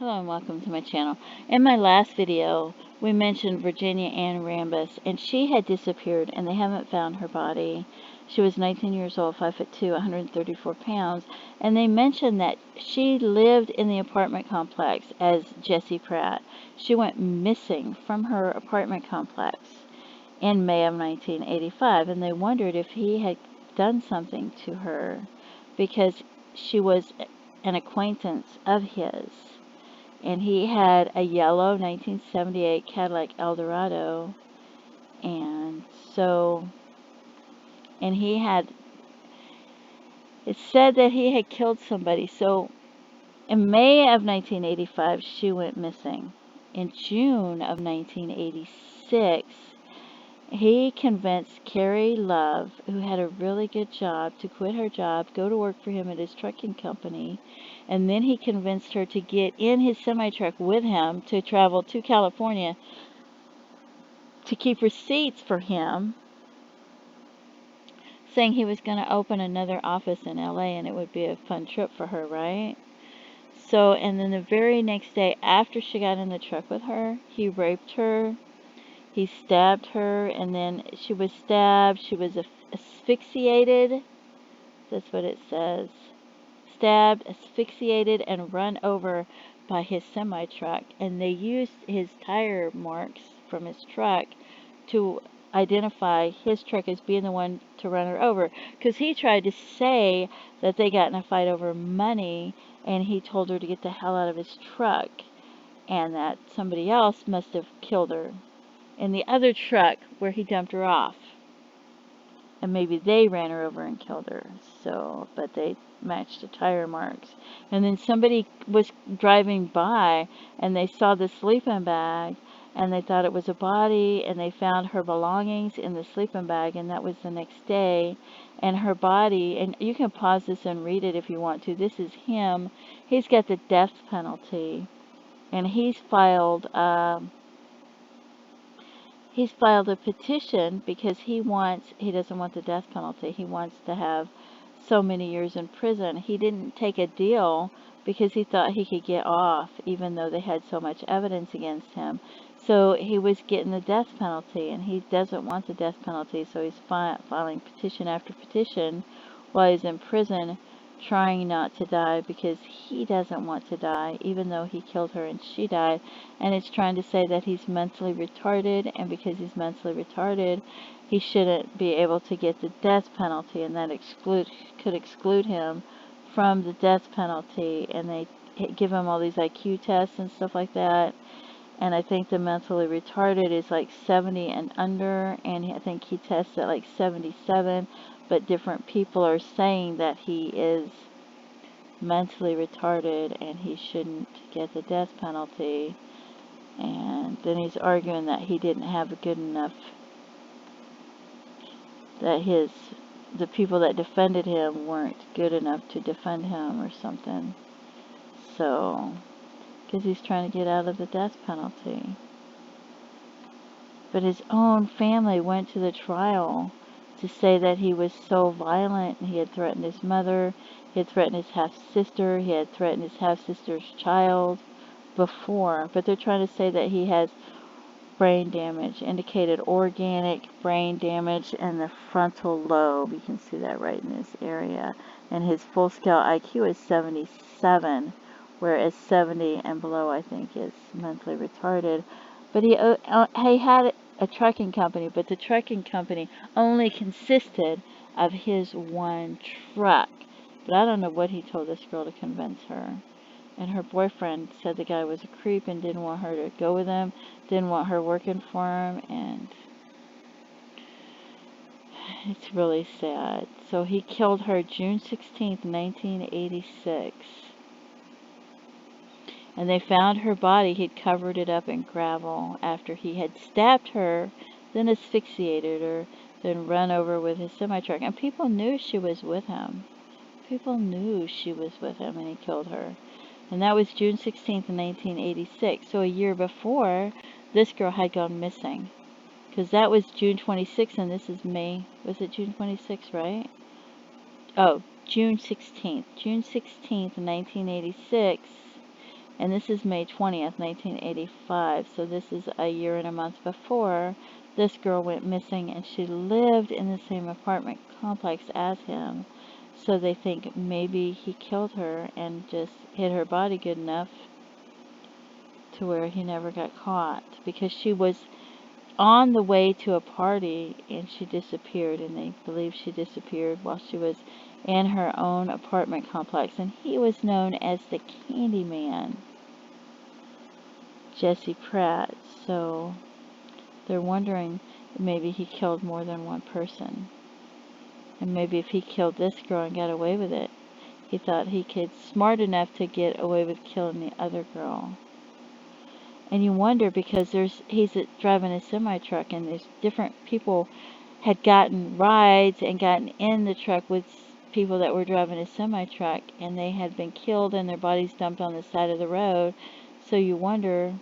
Hello and welcome to my channel. In my last video, we mentioned Virginia Anne Rambus, and she had disappeared and they haven't found her body. She was 19 years old, 5'2", 134 pounds, and they mentioned that she lived in the apartment complex as Jesse Pratt. She went missing from her apartment complex in May of 1985, and they wondered if he had done something to her because she was an acquaintance of his. And he had a yellow 1978 Cadillac Eldorado, and he had, it said that he had killed somebody. So in May of 1985, she went missing. In June of 1986, he convinced Carrie Love, who had a really good job, to quit her job, go to work for him at his trucking company, and then he convinced her to get in his semi-truck with him to travel to California to keep receipts for him, saying he was going to open another office in LA and it would be a fun trip for her, right? So, and then the very next day after she got in the truck with her, he raped her. He stabbed her, and then she was stabbed. She was asphyxiated. That's what it says. Stabbed, asphyxiated, and run over by his semi-truck. And they used his tire marks from his truck to identify his truck as being the one to run her over. Because he tried to say that they got in a fight over money, and he told her to get the hell out of his truck, and that somebody else must have killed her in the other truck where he dumped her off. And maybe they ran her over and killed her. So, but they matched the tire marks. And then somebody was driving by and they saw the sleeping bag and they thought it was a body, and they found her belongings in the sleeping bag, and that was the next day. And her body, and you can pause this and read it if you want to. This is him. He's got the death penalty, and he's filed a petition because he doesn't want the death penalty. He wants to have so many years in prison. He didn't take a deal because he thought he could get off, even though they had so much evidence against him. So he was getting the death penalty, and he doesn't want the death penalty, so he's filing petition after petition while he's in prison, trying not to die because he doesn't want to die, even though he killed her and she died. And it's trying to say that he's mentally retarded, and because he's mentally retarded, he shouldn't be able to get the death penalty, and that could exclude him from the death penalty. And they give him all these IQ tests and stuff like that. And I think the mentally retarded is like 70 and under, and I think he tests at like 77, but different people are saying that he is mentally retarded and he shouldn't get the death penalty. And then he's arguing that he didn't have a good enough, that the people that defended him weren't good enough to defend him or something. So, because he's trying to get out of the death penalty. But his own family went to the trial to say that he was so violent, and he had threatened his mother, he had threatened his half-sister, he had threatened his half-sister's child before. But they're trying to say that he has brain damage, indicated organic brain damage in the frontal lobe. You can see that right in this area. And his full-scale IQ is 77, whereas 70 and below, I think, is mentally retarded. But he had a trucking company, but the trucking company only consisted of his one truck. But I don't know what he told this girl to convince her. And her boyfriend said the guy was a creep and didn't want her to go with him, didn't want her working for him, and it's really sad. So he killed her June 16th, 1986. And they found her body. He'd covered it up in gravel after he had stabbed her, then asphyxiated her, then run over with his semi-truck. And people knew she was with him. People knew she was with him, and he killed her. And that was June 16th, 1986. So a year before, this girl had gone missing. Because that was June 26th, and this is May. Was it June 26th, right? Oh, June 16th. June 16th, 1986. And this is May 20th, 1985. So this is a year and a month before this girl went missing, and she lived in the same apartment complex as him. So they think maybe he killed her and just hid her body good enough to where he never got caught, because she was on the way to a party and she disappeared, and they believe she disappeared while she was in her own apartment complex. And he was known as the Candyman, Jesse Pratt. So they're wondering maybe he killed more than one person, and maybe if he killed this girl and got away with it, he thought he could smart enough to get away with killing the other girl. And you wonder, because he's driving a semi-truck, and there's different people had gotten rides and gotten in the truck with people that were driving a semi-truck, and they had been killed and their bodies dumped on the side of the road. So you wonder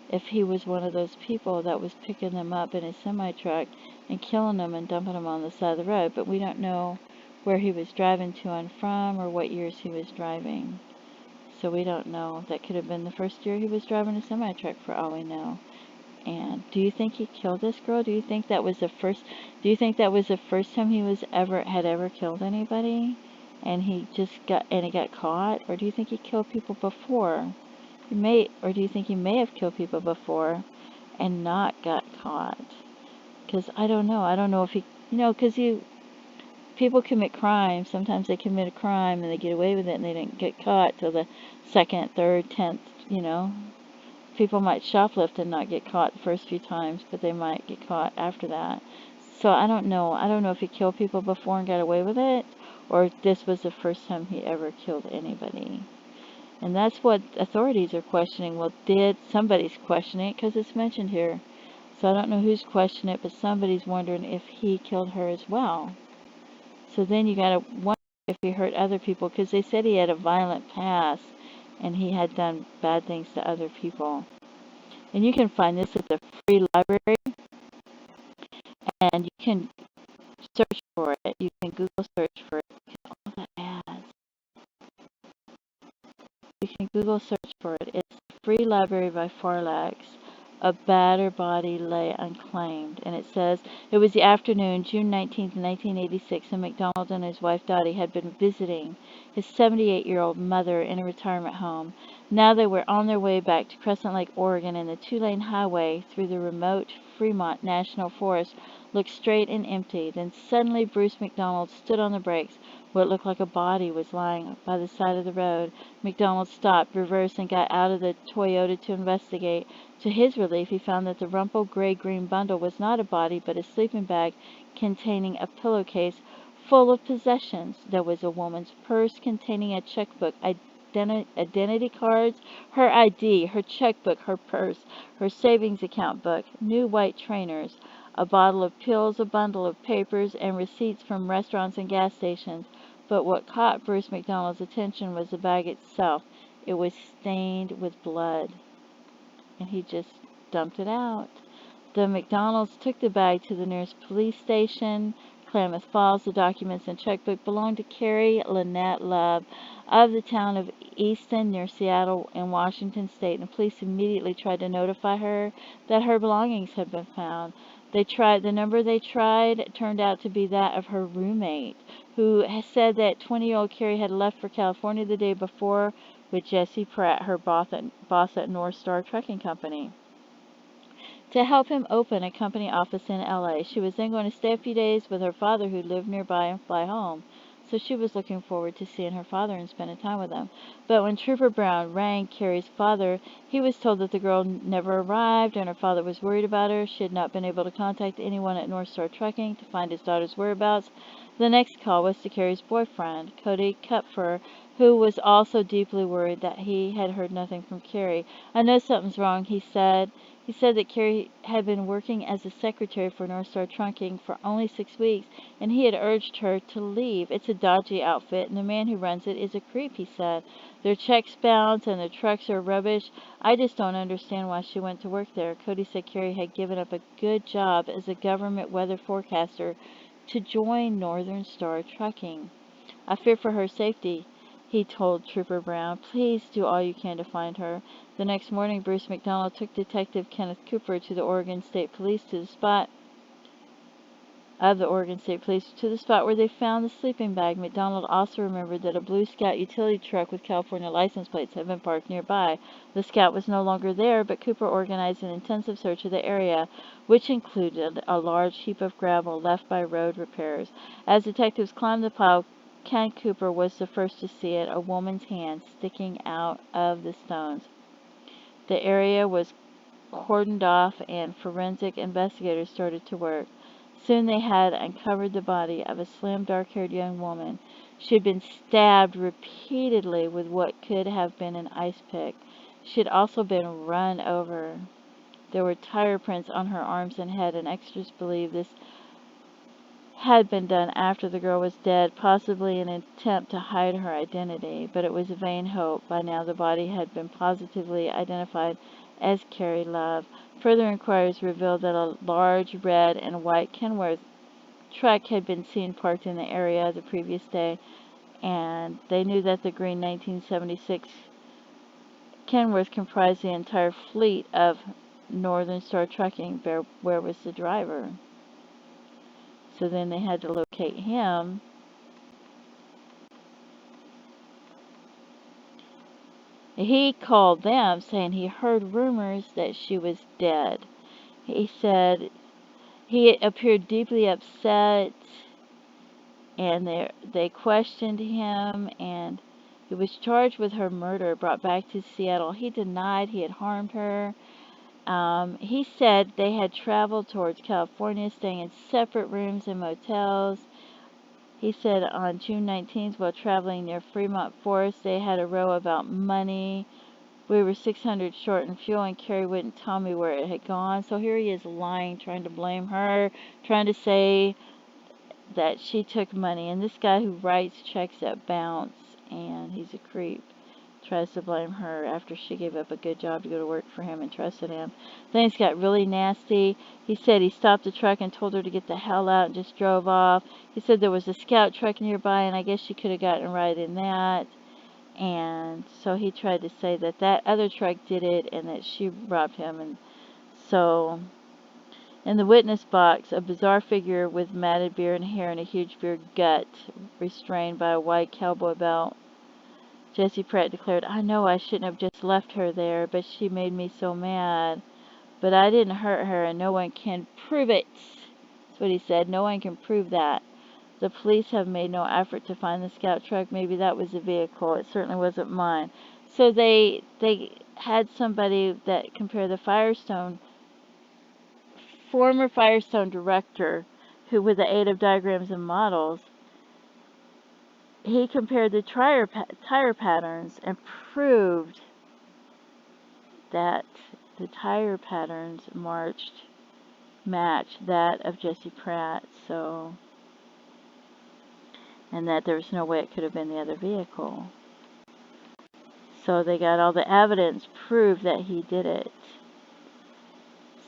if he was one of those people that was picking them up in a semi-truck and killing them and dumping them on the side of the road. But we don't know where he was driving to and from, or what years he was driving. So we don't know. That could have been the first year he was driving a semi-truck, for all we know. And do you think he killed this girl? Do you think that was the first time he had ever killed anybody, and he got caught? Or do you think he killed people before? Or do you think he may have killed people before and not got caught? Because I don't know. I don't know if he, because people commit crimes. Sometimes they commit a crime and they get away with it and they didn't get caught till the second, third, 10th. People might shoplift and not get caught the first few times, but they might get caught after that. So I don't know. I don't know if he killed people before and got away with it, or if this was the first time he ever killed anybody. And that's what authorities are questioning. Well, somebody's questioning it because it's mentioned here. So I don't know who's questioning it, but somebody's wondering if he killed her as well. So then you gotta wonder if he hurt other people, because they said he had a violent past and he had done bad things to other people. And you can find this at the free library, and you can search for it. You can Google search for it. All the ads. You can Google search for it. It's Free Library by Farlax. A battered body lay unclaimed. And it says, it was the afternoon, June 19th, 1986, and McDonald and his wife Dottie had been visiting his 78-year-old mother in a retirement home. Now they were on their way back to Crescent Lake, Oregon, and the two-lane highway through the remote Fremont National Forest looked straight and empty. Then suddenly Bruce McDonald stood on the brakes. What looked like a body was lying by the side of the road. McDonald stopped, reversed, and got out of the Toyota to investigate. To his relief, he found that the rumpled gray-green bundle was not a body, but a sleeping bag containing a pillowcase full of possessions. There was a woman's purse containing a checkbook, identity cards, her ID, her checkbook, her purse, her savings account book, new white trainers, a bottle of pills, a bundle of papers, and receipts from restaurants and gas stations. But what caught Bruce McDonald's attention was the bag itself. It was stained with blood, and he just dumped it out. The McDonald's took the bag to the nearest police station, Klamath Falls. The documents and checkbook belonged to Carrie Lynette Love of the town of Easton near Seattle in Washington State, and the police immediately tried to notify her that her belongings had been found. The number they tried turned out to be that of her roommate, who said that 20-year-old Carrie had left for California the day before with Jesse Pratt, her boss at North Star Trucking Company, to help him open a company office in LA. She was then going to stay a few days with her father, who lived nearby, and fly home. So she was looking forward to seeing her father and spending time with him. But when Trooper Brown rang Carrie's father, he was told that the girl never arrived, and her father was worried about her. She had not been able to contact anyone at North Star Trucking to find his daughter's whereabouts. The next call was to Carrie's boyfriend, Cody Kupfer, who was also deeply worried that he had heard nothing from Carrie. I know something's wrong, he said. He said that Carrie had been working as a secretary for North Star Trucking for only 6 weeks, and he had urged her to leave. It's a dodgy outfit, and the man who runs it is a creep, he said. Their checks bounce, and their trucks are rubbish. I just don't understand why she went to work there. Cody said Carrie had given up a good job as a government weather forecaster to join Northern Star Trucking. I fear for her safety. he told Trooper Brown. "Please do all you can to find her." The next morning, Bruce McDonald took Detective Kenneth Cooper to the Oregon State Police to the spot where they found the sleeping bag. McDonald also remembered that a blue Scout utility truck with California license plates had been parked nearby. The Scout was no longer there, but Cooper organized an intensive search of the area, which included a large heap of gravel left by road repairers. As detectives climbed the pile, Ken Cooper was the first to see it, a woman's hand sticking out of the stones. The area was cordoned off, and forensic investigators started to work. Soon they had uncovered the body of a slim, dark-haired young woman. She had been stabbed repeatedly with what could have been an ice pick. She had also been run over. There were tire prints on her arms and head, and extras believe this had been done after the girl was dead, possibly in an attempt to hide her identity, but it was a vain hope. By now the body had been positively identified as Carrie Love. Further inquiries revealed that a large red and white Kenworth truck had been seen parked in the area the previous day, and they knew that the green 1976 Kenworth comprised the entire fleet of Northern Star Trucking. Where was the driver? So then they had to locate him. He called them saying he heard rumors that she was dead. He said he appeared deeply upset, and they questioned him, and he was charged with her murder, brought back to Seattle. He denied he had harmed her. He said they had traveled towards California, staying in separate rooms in motels. He said on June 19th, while traveling near Fremont Forest, they had a row about money. "We were $600 short in fuel, and Carrie wouldn't tell me where it had gone." So here he is lying, trying to blame her, trying to say that she took money. And this guy who writes checks that bounce, and he's a creep, tries to blame her after she gave up a good job to go to work for him and trusted him. Things got really nasty. He said he stopped the truck and told her to get the hell out and just drove off. He said there was a Scout truck nearby, and I guess she could have gotten a ride in that. And so he tried to say that that other truck did it and that she robbed him. And so in the witness box, a bizarre figure with matted beard and hair and a huge beer gut restrained by a white cowboy belt. Jesse Pratt declared, "I know I shouldn't have just left her there, but she made me so mad. But I didn't hurt her, and no one can prove it." That's what he said. "No one can prove that. The police have made no effort to find the Scout truck. Maybe that was the vehicle. It certainly wasn't mine." So they had somebody that compared the former Firestone director, who, with the aid of diagrams and models, he compared the tire patterns and proved that the tire patterns matched that of Jesse Pratt. So, and that there was no way it could have been the other vehicle. So they got all the evidence, proved that he did it.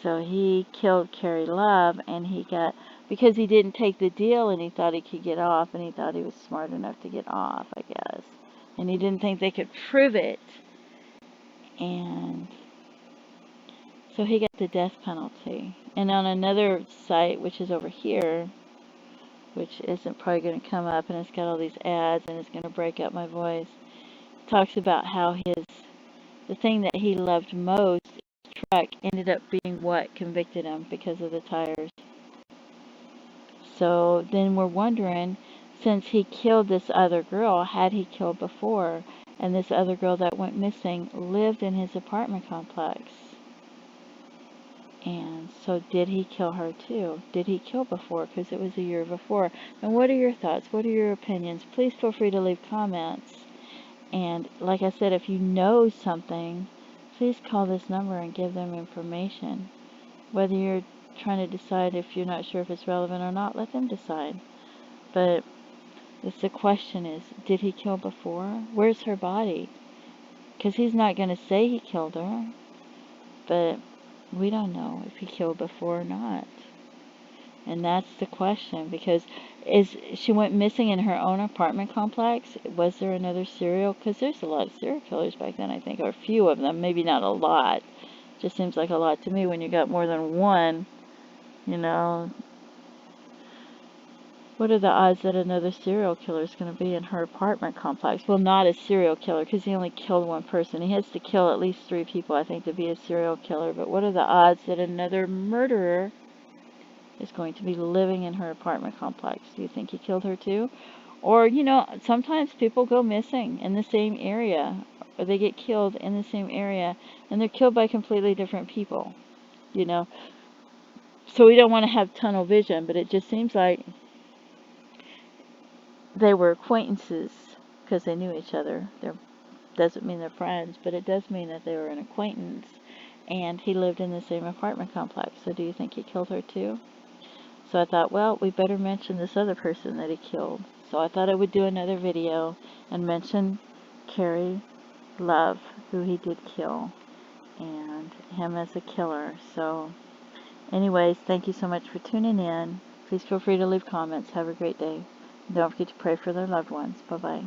So he killed Carrie Love, and because he didn't take the deal and he thought he could get off, and he thought he was smart enough to get off, I guess. And he didn't think they could prove it. And so he got the death penalty. And on another site, which is over here, which isn't probably going to come up, and it's got all these ads, and it's going to break up my voice, talks about how the thing that he loved most, his truck, ended up being what convicted him because of the tires. So then we're wondering, since he killed this other girl, had he killed before? And this other girl that went missing lived in his apartment complex. And so did he kill her too? Did he kill before? Because it was a year before. And what are your thoughts? What are your opinions? Please feel free to leave comments. And like I said, if you know something, please call this number and give them information. Whether you're trying to decide if you're not sure if it's relevant or not, let them decide. But the question is, did he kill before? Where's her body? Because he's not going to say he killed her. But we don't know if he killed before or not. And that's the question, because she went missing in her own apartment complex. Was there another serial? Because there's a lot of serial killers back then, I think, or a few of them. Maybe not a lot. Just seems like a lot to me when you got more than one, you know. What are the odds that another serial killer is going to be in her apartment complex? Well, not a serial killer, because he only killed one person. He has to kill at least 3 people, I think, to be a serial killer. But what are the odds that another murderer is going to be living in her apartment complex? Do you think he killed her too? Or, you know, sometimes people go missing in the same area, or they get killed in the same area, and they're killed by completely different people, you know. So we don't want to have tunnel vision, but it just seems like they were acquaintances because they knew each other. There doesn't mean they're friends, but it does mean that they were an acquaintance, and he lived in the same apartment complex. So do you think he killed her too? So I thought, well, we better mention this other person that he killed. So I thought I would do another video and mention Carrie Love, who he did kill, and him as a killer. So anyways, thank you so much for tuning in. Please feel free to leave comments. Have a great day. Don't forget to pray for their loved ones. Bye-bye.